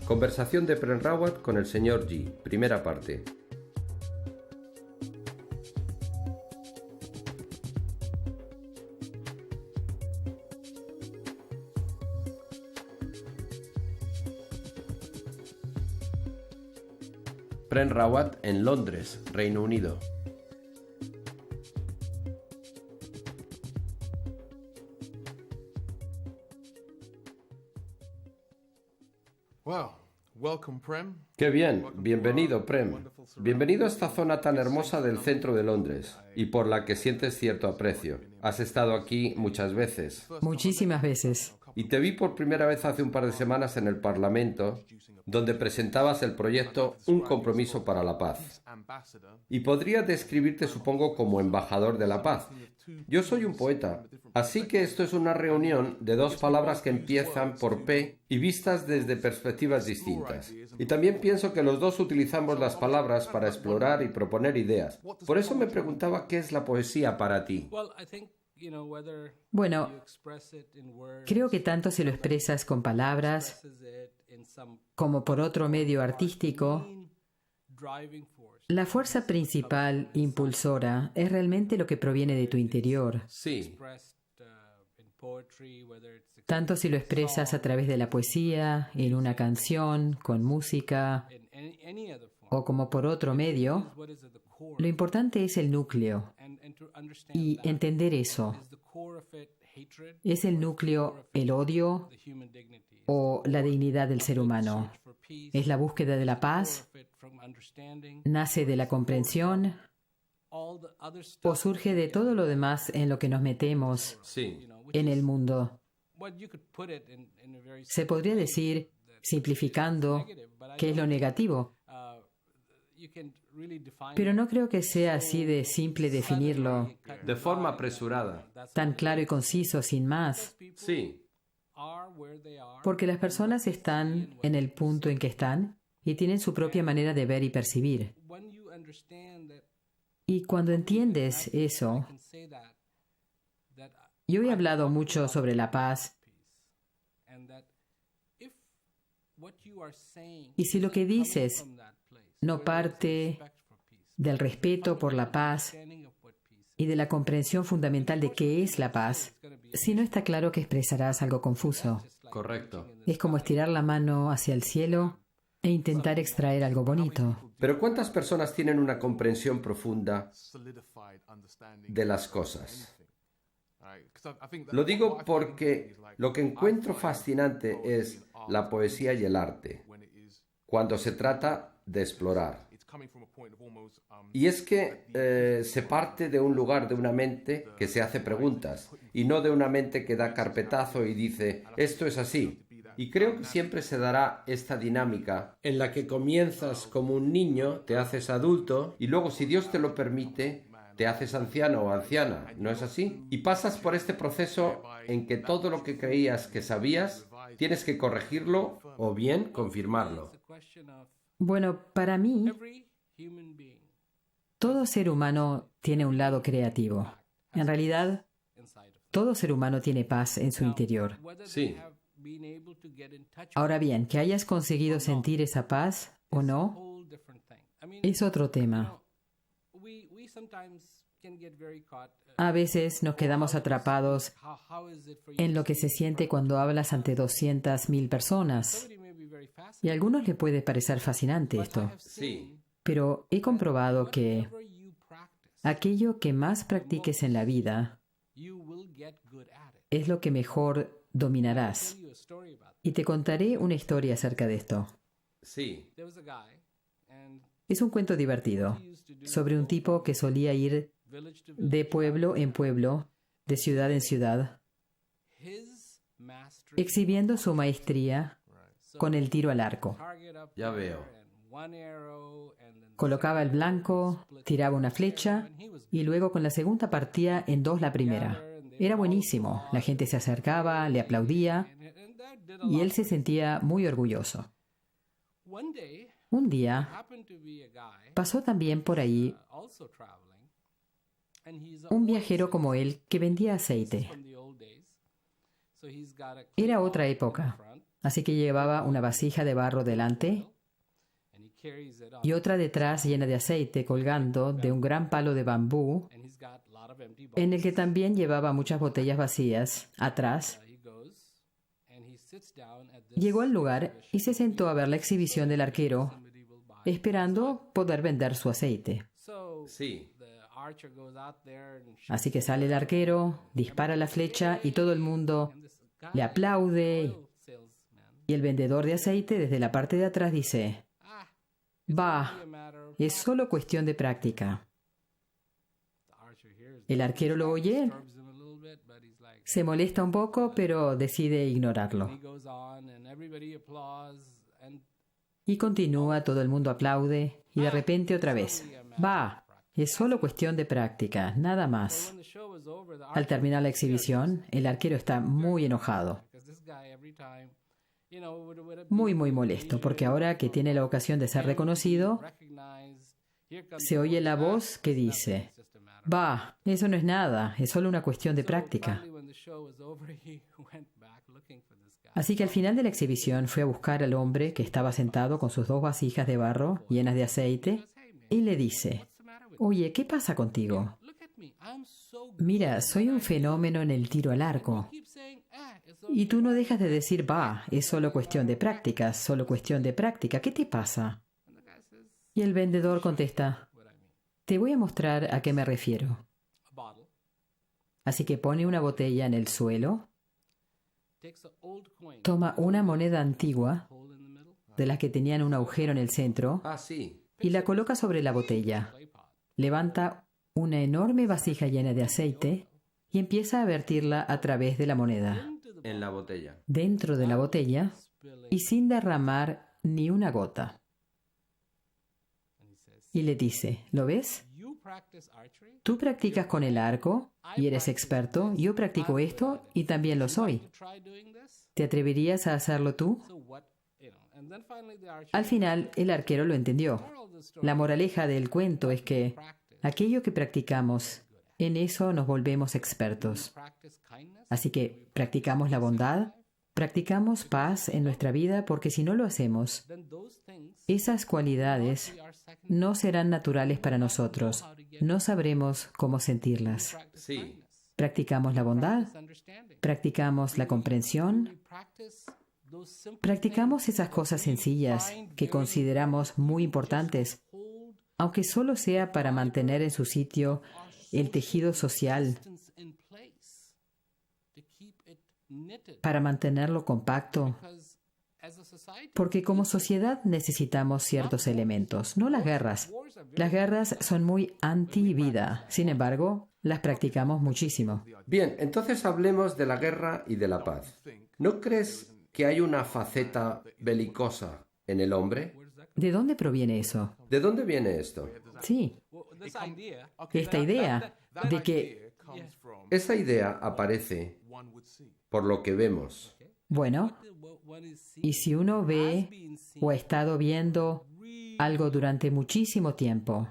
Conversación de Prem Rawat con el Sr. G. Primera parte. Prem Rawat en Londres, Reino Unido. Qué bien, bienvenido, Prem. Bienvenido a esta zona tan hermosa del centro de Londres y por la que sientes cierto aprecio. Has estado aquí muchas veces. Muchísimas veces. Y te vi por primera vez hace un par de semanas en el Parlamento, donde presentabas el proyecto Un compromiso para la paz. Y podría describirte, supongo, como embajador de la paz. Yo soy un poeta, así que esto es una reunión de dos palabras que empiezan por P y vistas desde perspectivas distintas. Y también pienso que los dos utilizamos las palabras para explorar y proponer ideas. Por eso me preguntaba qué es la poesía para ti. Bueno, creo que tanto si lo expresas con palabras como por otro medio artístico, la fuerza principal impulsora es realmente lo que proviene de tu interior. Sí. Tanto si lo expresas a través de la poesía, en una canción, con música o como por otro medio, lo importante es el núcleo. Y entender eso. ¿Es el núcleo el odio o la dignidad del ser humano? ¿Es la búsqueda de la paz? ¿Nace de la comprensión? ¿O surge de todo lo demás en lo que nos metemos en el mundo? Se podría decir, simplificando, que es lo negativo. Pero no creo que sea así de simple definirlo. De forma apresurada. Tan claro y conciso, sin más. Sí. Porque las personas están en el punto en que están y tienen su propia manera de ver y percibir. Y cuando entiendes eso, yo he hablado mucho sobre la paz. Y si lo que dices no parte del respeto por la paz y de la comprensión fundamental de qué es la paz, si no está claro que expresarás algo confuso. Correcto. Es como estirar la mano hacia el cielo e intentar extraer algo bonito. Pero ¿cuántas personas tienen una comprensión profunda de las cosas? Lo digo porque lo que encuentro fascinante es la poesía y el arte, cuando se trata de explorar. Y es que se parte de un lugar, de una mente que se hace preguntas, y no de una mente que da carpetazo y dice, esto es así. Y creo que siempre se dará esta dinámica en la que comienzas como un niño, te haces adulto, y luego, si Dios te lo permite, te haces anciano o anciana, ¿no es así? Y pasas por este proceso en que todo lo que creías que sabías, tienes que corregirlo o bien confirmarlo. Bueno, para mí, todo ser humano tiene un lado creativo. En realidad, todo ser humano tiene paz en su interior. Sí. Ahora bien, que hayas conseguido sentir esa paz o no, es otro tema. A veces nos quedamos atrapados en lo que se siente cuando hablas ante 200.000 personas. Y a algunos les puede parecer fascinante esto. Sí. Pero he comprobado que aquello que más practiques en la vida es lo que mejor dominarás. Y te contaré una historia acerca de esto. Sí. Es un cuento divertido sobre un tipo que solía ir de pueblo en pueblo, de ciudad en ciudad, exhibiendo su maestría con el tiro al arco. Ya veo. Colocaba el blanco, tiraba una flecha y luego con la segunda partía en dos la primera. Era buenísimo, la gente se acercaba, le aplaudía y él se sentía muy orgulloso. Un día pasó también por ahí un viajero como él que vendía aceite. Era otra época. Así que llevaba una vasija de barro delante y otra detrás llena de aceite colgando de un gran palo de bambú en el que también llevaba muchas botellas vacías atrás. Llegó al lugar y se sentó a ver la exhibición del arquero, esperando poder vender su aceite. Sí. Así que sale el arquero, dispara la flecha y todo el mundo le aplaude. Y el vendedor de aceite desde la parte de atrás dice: «Bah, es solo cuestión de práctica». El arquero lo oye, se molesta un poco, pero decide ignorarlo. Y continúa, todo el mundo aplaude, y de repente otra vez: «Bah, es solo cuestión de práctica, nada más». Al terminar la exhibición, el arquero está muy enojado. Muy molesto, porque ahora que tiene la ocasión de ser reconocido, se oye la voz que dice: «Bah, eso no es nada, es solo una cuestión de práctica». Así que al final de la exhibición fue a buscar al hombre que estaba sentado con sus 2 vasijas de barro llenas de aceite y le dice: «Oye, ¿qué pasa contigo? Mira, soy un fenómeno en el tiro al arco. Y tú no dejas de decir: bah, es solo cuestión de práctica, solo cuestión de práctica. ¿Qué te pasa?». Y el vendedor contesta: «Te voy a mostrar a qué me refiero». Así que pone una botella en el suelo, toma una moneda antigua, de las que tenían un agujero en el centro, y la coloca sobre la botella. Levanta una enorme vasija llena de aceite y empieza a vertirla a través de la moneda. En la botella. Dentro de la botella y sin derramar ni una gota. Y le dice: «¿Lo ves? Tú practicas con el arco y eres experto. Yo practico esto y también lo soy. ¿Te atreverías a hacerlo tú?». Al final, el arquero lo entendió. La moraleja del cuento es que aquello que practicamos, en eso nos volvemos expertos. Así que practicamos la bondad, practicamos paz en nuestra vida, porque si no lo hacemos, esas cualidades no serán naturales para nosotros. No sabremos cómo sentirlas. Sí. Practicamos la bondad, practicamos la comprensión, practicamos esas cosas sencillas que consideramos muy importantes, aunque solo sea para mantener en su sitio el tejido social, para mantenerlo compacto, porque como sociedad necesitamos ciertos elementos, no las guerras. Las guerras son muy anti-vida, sin embargo, las practicamos muchísimo. Bien, entonces hablemos de la guerra y de la paz. ¿No crees que hay una faceta belicosa en el hombre? ¿De dónde proviene eso? ¿De dónde viene esto? Sí, esta idea de que... Esa idea aparece por lo que vemos. Bueno, y si uno ve o ha estado viendo algo durante muchísimo tiempo,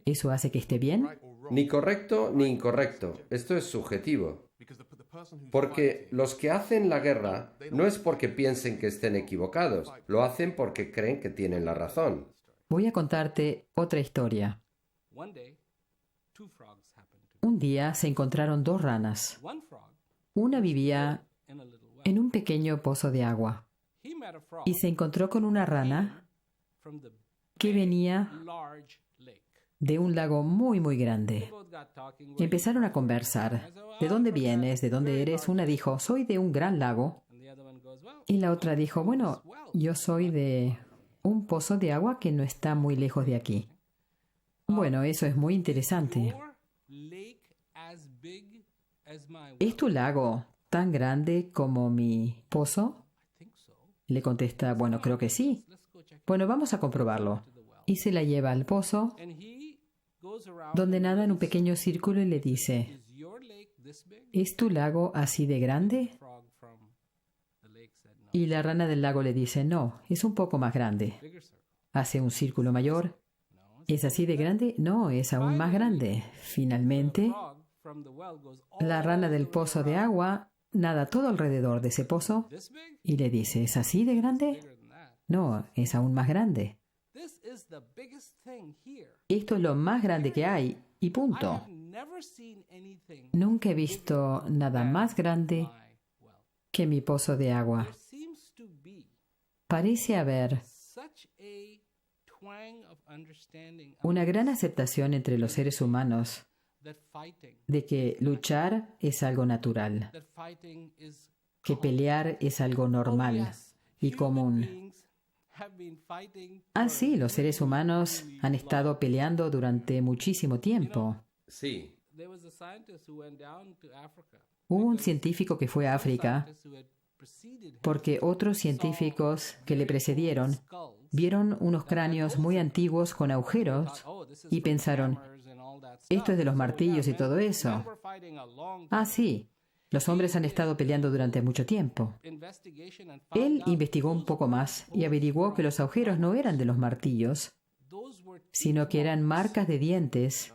¿eso hace que esté bien? Ni correcto ni incorrecto. Esto es subjetivo. Porque los que hacen la guerra no es porque piensen que estén equivocados, lo hacen porque creen que tienen la razón. Voy a contarte otra historia. Un día se encontraron 2 ranas. Una vivía en un pequeño pozo de agua y se encontró con una rana que venía de un lago muy grande. Empezaron a conversar. ¿De dónde vienes? ¿De dónde eres? Una dijo: «Soy de un gran lago». Y la otra dijo: «Bueno, yo soy de un pozo de agua que no está muy lejos de aquí». Bueno, eso es muy interesante. ¿Es tu lago tan grande como mi pozo? Le contesta: «Bueno, creo que sí». «Bueno, vamos a comprobarlo». Y se la lleva al pozo, donde nada en un pequeño círculo, y le dice: «¿Es tu lago así de grande?». Y la rana del lago le dice: «No, es un poco más grande». Hace un círculo mayor. ¿Es así de grande? No, es aún más grande. Finalmente, la rana del pozo de agua nada todo alrededor de ese pozo y le dice, ¿es así de grande? No, es aún más grande. Esto es lo más grande que hay y punto. Nunca he visto nada más grande que mi pozo de agua. Parece haber una gran aceptación entre los seres humanos de que luchar es algo natural, que pelear es algo normal y común. Sí, los seres humanos han estado peleando durante muchísimo tiempo. Sí. Hubo un científico que fue a África porque otros científicos que le precedieron vieron unos cráneos muy antiguos con agujeros y pensaron, esto es de los martillos y todo eso. Sí, los hombres han estado peleando durante mucho tiempo. Él investigó un poco más y averiguó que los agujeros no eran de los martillos, sino que eran marcas de dientes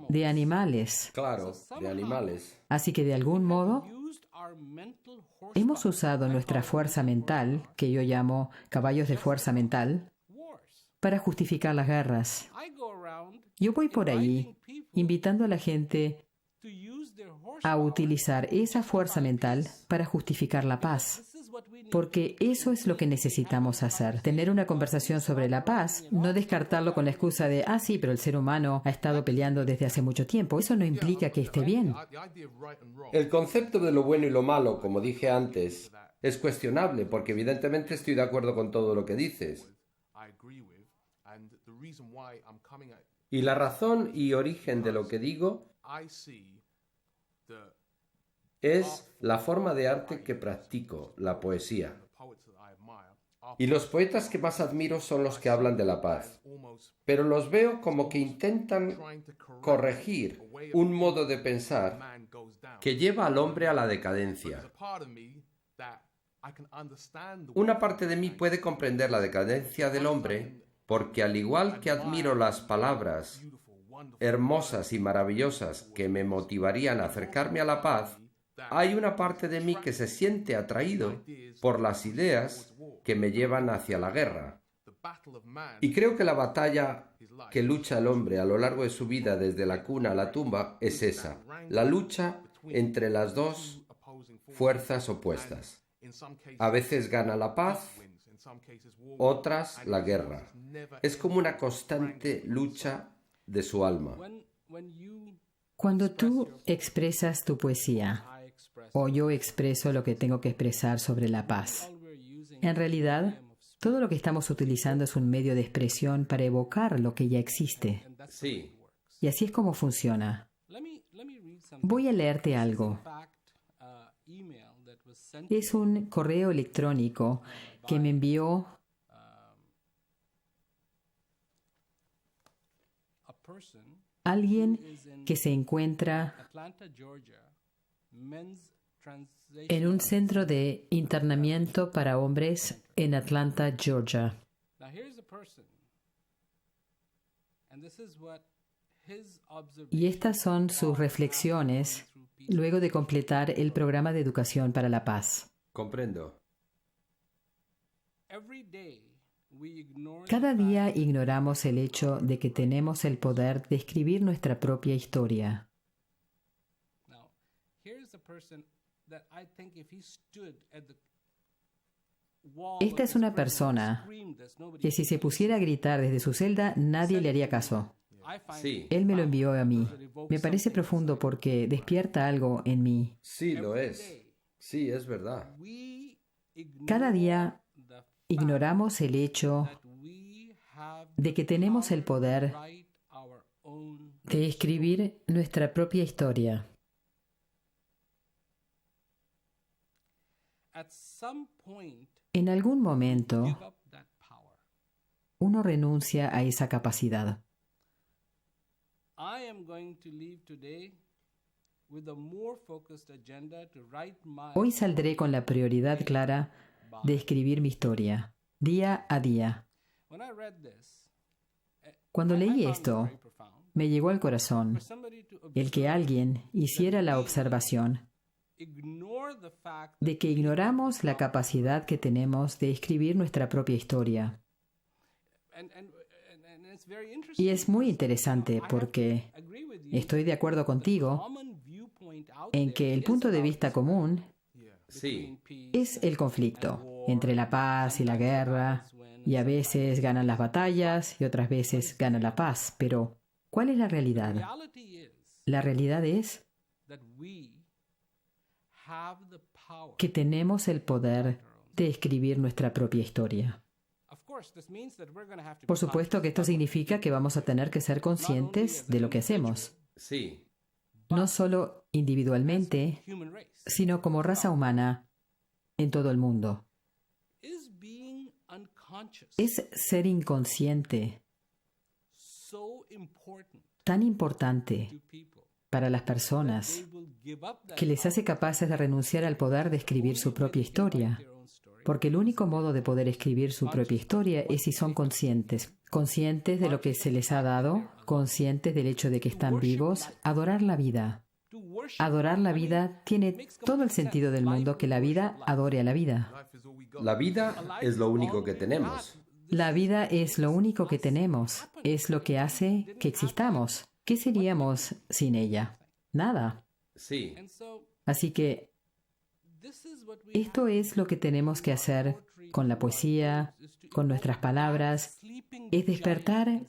de animales. Claro, de animales. Así que de algún modo hemos usado nuestra fuerza mental, que yo llamo caballos de fuerza mental, para justificar las guerras. Yo voy por ahí invitando a la gente a utilizar esa fuerza mental para justificar la paz. Porque eso es lo que necesitamos hacer. Tener una conversación sobre la paz, no descartarlo con la excusa de, sí, pero el ser humano ha estado peleando desde hace mucho tiempo. Eso no implica que esté bien. El concepto de lo bueno y lo malo, como dije antes, es cuestionable porque evidentemente estoy de acuerdo con todo lo que dices. Y la razón y origen de lo que digo es la forma de arte que practico, la poesía. Y los poetas que más admiro son los que hablan de la paz. Pero los veo como que intentan corregir un modo de pensar que lleva al hombre a la decadencia. Una parte de mí puede comprender la decadencia del hombre porque al igual que admiro las palabras hermosas y maravillosas que me motivarían a acercarme a la paz, hay una parte de mí que se siente atraído por las ideas que me llevan hacia la guerra. Y creo que la batalla que lucha el hombre a lo largo de su vida desde la cuna a la tumba es esa, la lucha entre las dos fuerzas opuestas. A veces gana la paz, otras la guerra. Es como una constante lucha de su alma. Cuando tú expresas tu poesía, o yo expreso lo que tengo que expresar sobre la paz, en realidad, todo lo que estamos utilizando es un medio de expresión para evocar lo que ya existe. Sí. Y así es como funciona. Voy a leerte algo. Es un correo electrónico que me envió alguien que se encuentra en un centro de internamiento para hombres en Atlanta, Georgia. Y estas son sus reflexiones luego de completar el programa de educación para la paz. Comprendo. Cada día ignoramos el hecho de que tenemos el poder de escribir nuestra propia historia. Esta es una persona que si se pusiera a gritar desde su celda, nadie le haría caso. Sí. Él me lo envió a mí. Me parece profundo porque despierta algo en mí. Sí, lo es. Sí, es verdad. Cada día ignoramos el hecho de que tenemos el poder de escribir nuestra propia historia. En algún momento, uno renuncia a esa capacidad. Hoy saldré con la prioridad clara de escribir mi historia, día a día. Cuando leí esto, me llegó al corazón el que alguien hiciera la observación de que ignoramos la capacidad que tenemos de escribir nuestra propia historia. Y es muy interesante porque estoy de acuerdo contigo en que el punto de vista común Sí, es el conflicto entre la paz y la guerra, y a veces ganan las batallas y otras veces gana la paz. Pero, ¿cuál es la realidad? La realidad es que tenemos el poder de escribir nuestra propia historia. Por supuesto que esto significa que vamos a tener que ser conscientes de lo que hacemos, sí, no solo individualmente, sino como raza humana en todo el mundo. ¿Es ser inconsciente tan importante para las personas que les hace capaces de renunciar al poder de escribir su propia historia? Porque el único modo de poder escribir su propia historia es si son conscientes, conscientes de lo que se les ha dado, conscientes del hecho de que están vivos, adorar la vida. Adorar la vida tiene todo el sentido del mundo que la vida adore a la vida. la vida es lo único que tenemos. La vida es lo único que tenemos, es lo que hace que existamos. ¿Qué seríamos sin ella? Nada. Sí, Así que esto es lo que tenemos que hacer con la poesía, con nuestras palabras, es despertar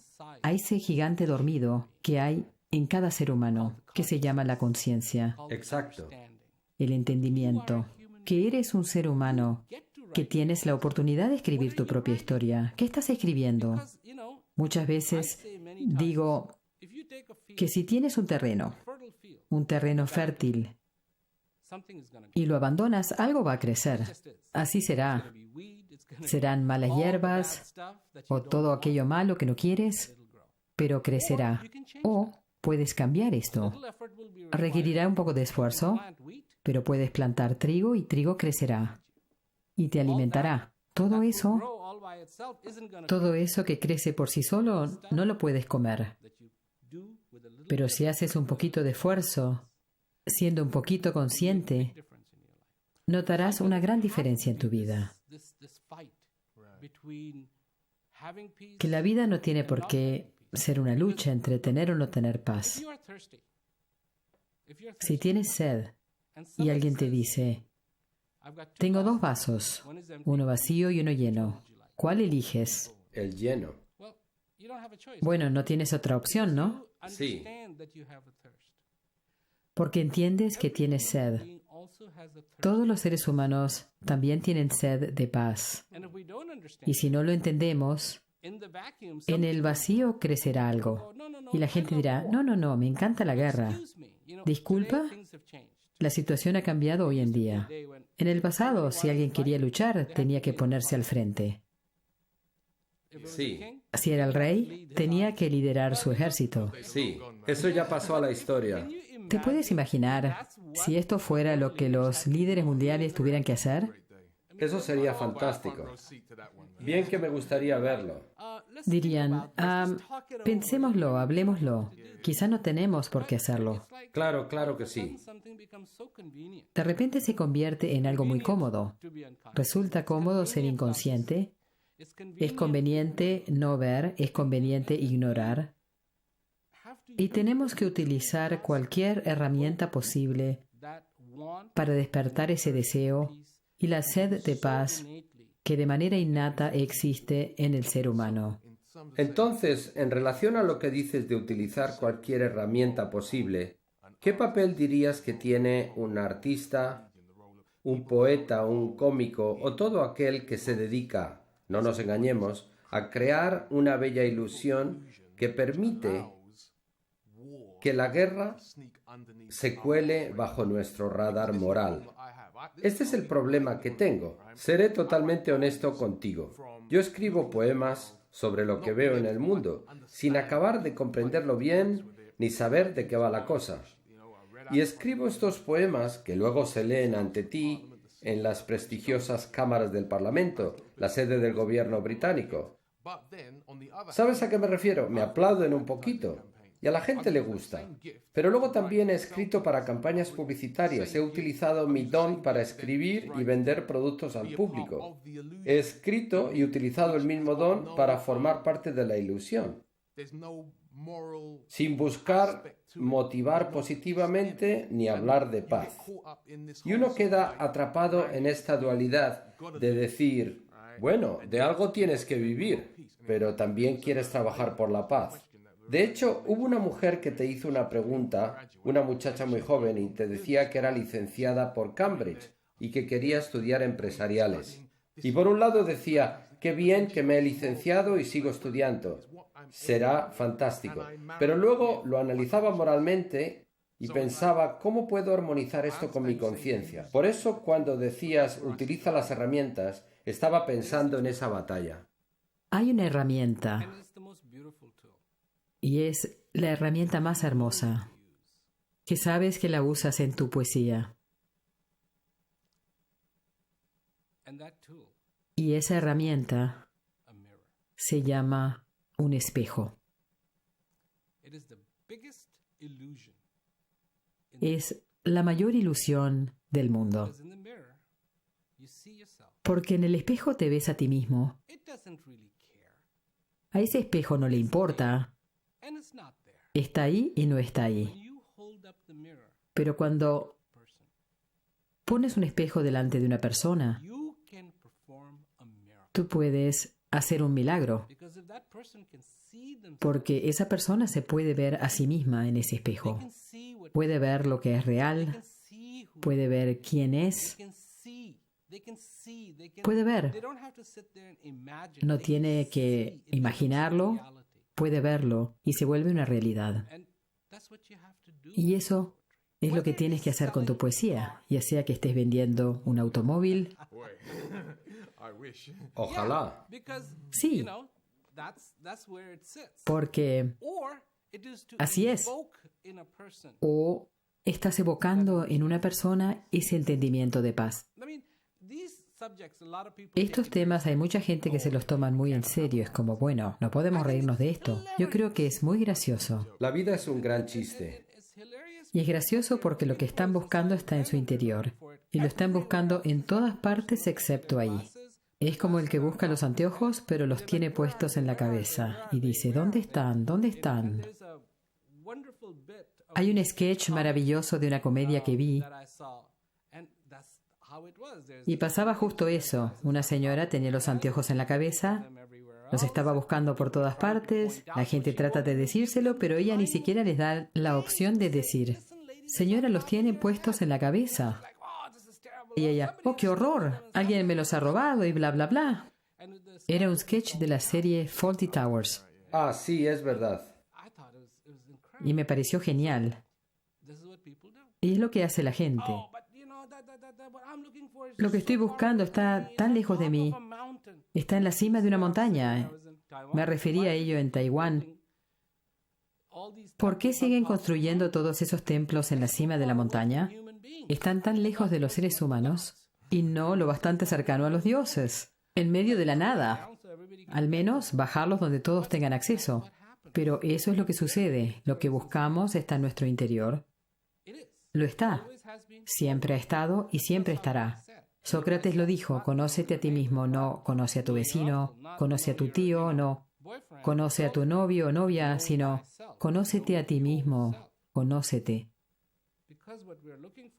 a ese gigante dormido que hay en cada ser humano, que se llama la conciencia, exacto. el entendimiento, que eres un ser humano, que tienes la oportunidad de escribir tu propia historia. ¿Qué estás escribiendo? Muchas veces digo que si tienes un terreno fértil, y lo abandonas, algo va a crecer. Así será. Serán malas hierbas o todo aquello malo que no quieres, pero crecerá. O puedes cambiar esto. Requerirá un poco de esfuerzo, pero puedes plantar trigo y trigo crecerá y te alimentará. Todo eso que crece por sí solo no lo puedes comer. Pero si haces un poquito de esfuerzo, siendo un poquito consciente, notarás una gran diferencia en tu vida. Que la vida no tiene por qué ser una lucha entre tener o no tener paz. Si tienes sed y alguien te dice, tengo 2 vasos, uno vacío y uno lleno, ¿cuál eliges? El lleno. Bueno, no tienes otra opción, ¿no? Sí, Porque entiendes que tienes sed. Todos los seres humanos también tienen sed de paz. Y si no lo entendemos, en el vacío crecerá algo. Y la gente dirá, no, me encanta la guerra. Disculpa, la situación ha cambiado hoy en día. En el pasado, si alguien quería luchar, tenía que ponerse al frente. sí, Si era el rey, tenía que liderar su ejército. sí. Eso ya pasó a la historia. ¿Te puedes imaginar si esto fuera lo que los líderes mundiales tuvieran que hacer? Eso sería fantástico. Bien que me gustaría verlo. Dirían, pensémoslo, hablemoslo. Quizá no tenemos por qué hacerlo. Claro, claro que sí. De repente se convierte en algo muy cómodo. Resulta cómodo ser inconsciente. Es conveniente no ver, es conveniente ignorar. Y tenemos que utilizar cualquier herramienta posible para despertar ese deseo y la sed de paz que de manera innata existe en el ser humano. Entonces, en relación a lo que dices de utilizar cualquier herramienta posible, ¿qué papel dirías que tiene un artista, un poeta, un cómico o todo aquel que se dedica, no nos engañemos, a crear una bella ilusión que permite que la guerra se cuele bajo nuestro radar moral? Este es el problema que tengo. Seré totalmente honesto contigo. Yo escribo poemas sobre lo que veo en el mundo, sin acabar de comprenderlo bien ni saber de qué va la cosa. Y escribo estos poemas que luego se leen ante ti en las prestigiosas cámaras del Parlamento, la sede del gobierno británico. ¿Sabes a qué me refiero? Me aplauden un poquito. y a la gente le gusta. Pero luego también he escrito para campañas publicitarias. He utilizado mi don para escribir y vender productos al público. He escrito y utilizado el mismo don para formar parte de la ilusión, sin buscar motivar positivamente ni hablar de paz. Y uno queda atrapado en esta dualidad de decir, bueno, de algo tienes que vivir, pero también quieres trabajar por la paz. De hecho, hubo una mujer que te hizo una pregunta, una muchacha muy joven, y te decía que era licenciada por Cambridge y que quería estudiar empresariales. Y por un lado decía, qué bien que me he licenciado y sigo estudiando. Será fantástico. Pero luego lo analizaba moralmente y pensaba, ¿cómo puedo armonizar esto con mi conciencia? Por eso, cuando decías, utiliza las herramientas, estaba pensando en esa batalla. Hay una herramienta, y es la herramienta más hermosa, que sabes que la usas en tu poesía. Y esa herramienta se llama un espejo. Es la mayor ilusión del mundo. Porque en el espejo te ves a ti mismo. A ese espejo no le importa. Está ahí y no está ahí. Pero cuando pones un espejo delante de una persona, tú puedes hacer un milagro. Porque esa persona se puede ver a sí misma en ese espejo. Puede ver lo que es real. Puede ver quién es. Puede ver. No tiene que imaginarlo. Puede verlo y se vuelve una realidad. Y eso es lo que tienes que hacer con tu poesía, ya sea que estés vendiendo un automóvil. Ojalá. Sí, porque así es. O estás evocando en una persona ese entendimiento de paz. Estos temas hay mucha gente que se los toman muy en serio. Es como, bueno, no podemos reírnos de esto. Yo creo que es muy gracioso. La vida es un gran chiste. Y es gracioso porque lo que están buscando está en su interior. Y lo están buscando en todas partes excepto ahí. Es como el que busca los anteojos, pero los tiene puestos en la cabeza. Y dice, ¿dónde están? ¿Dónde están? Hay un sketch maravilloso de una comedia que vi. Y pasaba justo eso. Una señora tenía los anteojos en la cabeza, los estaba buscando por todas partes, la gente trata de decírselo, pero ella ni siquiera les da la opción de decir, señora, los tiene puestos en la cabeza. Y ella, oh, qué horror, alguien me los ha robado y bla, bla, bla. Era un sketch de la serie Fawlty Towers. Ah, sí, es verdad. Y me pareció genial. Y es lo que hace la gente. Lo que estoy buscando está tan lejos de mí. Está en la cima de una montaña. Me refería a ello en Taiwán. ¿Por qué siguen construyendo todos esos templos en la cima de la montaña? Están tan lejos de los seres humanos y no lo bastante cercano a los dioses. En medio de la nada. Al menos bajarlos donde todos tengan acceso. Pero eso es lo que sucede. Lo que buscamos está en nuestro interior. Lo está. Siempre ha estado y siempre estará. Sócrates lo dijo, conócete a ti mismo, no conoce a tu vecino, conoce a tu tío, no conoce a tu novio o novia, sino conócete a ti mismo, conócete.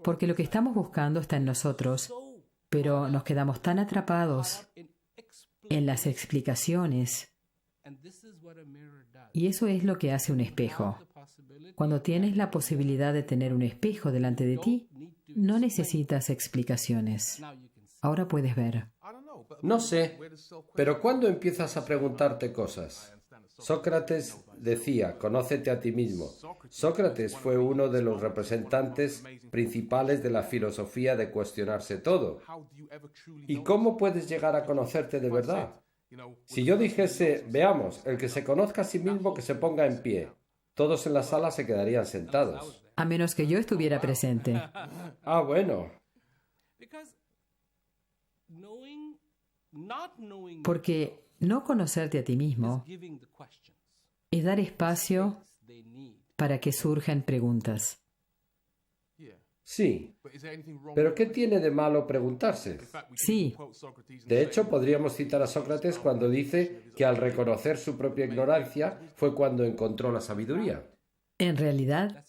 Porque lo que estamos buscando está en nosotros, pero nos quedamos tan atrapados en las explicaciones. Y eso es lo que hace un espejo. Cuando tienes la posibilidad de tener un espejo delante de ti, no necesitas explicaciones. Ahora puedes ver. No sé, pero ¿cuándo empiezas a preguntarte cosas? Sócrates decía, conócete a ti mismo. Sócrates fue uno de los representantes principales de la filosofía de cuestionarse todo. ¿Y cómo puedes llegar a conocerte de verdad? Si yo dijese, veamos, el que se conozca a sí mismo que se ponga en pie, todos en la sala se quedarían sentados. A menos que yo estuviera presente. Ah, bueno. Porque no conocerte a ti mismo es dar espacio para que surjan preguntas. Sí, pero ¿qué tiene de malo preguntarse? Sí, De hecho, podríamos citar a Sócrates cuando dice que al reconocer su propia ignorancia fue cuando encontró la sabiduría. en realidad,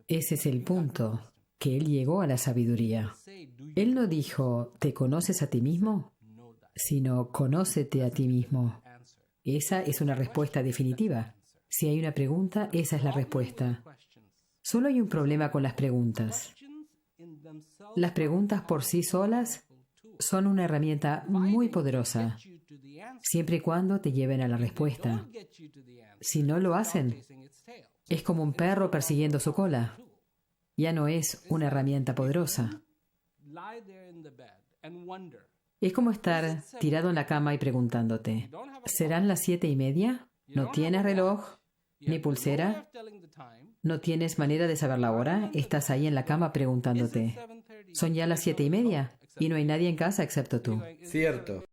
ese es el punto, que él llegó a la sabiduría. Él no dijo, ¿te conoces a ti mismo? Sino, conócete a ti mismo. Esa es una respuesta definitiva. Si hay una pregunta, esa es la respuesta. Solo hay un problema con las preguntas. Las preguntas por sí solas son una herramienta muy poderosa, siempre y cuando te lleven a la respuesta. Si no lo hacen, es como un perro persiguiendo su cola. Ya no es una herramienta poderosa. Es como estar tirado en la cama y preguntándote, ¿serán las 7:30? ¿No tienes reloj ni pulsera? ¿No tienes manera de saber la hora? Estás ahí en la cama preguntándote, ¿son ya las 7:30? Y no hay nadie en casa excepto tú. Cierto.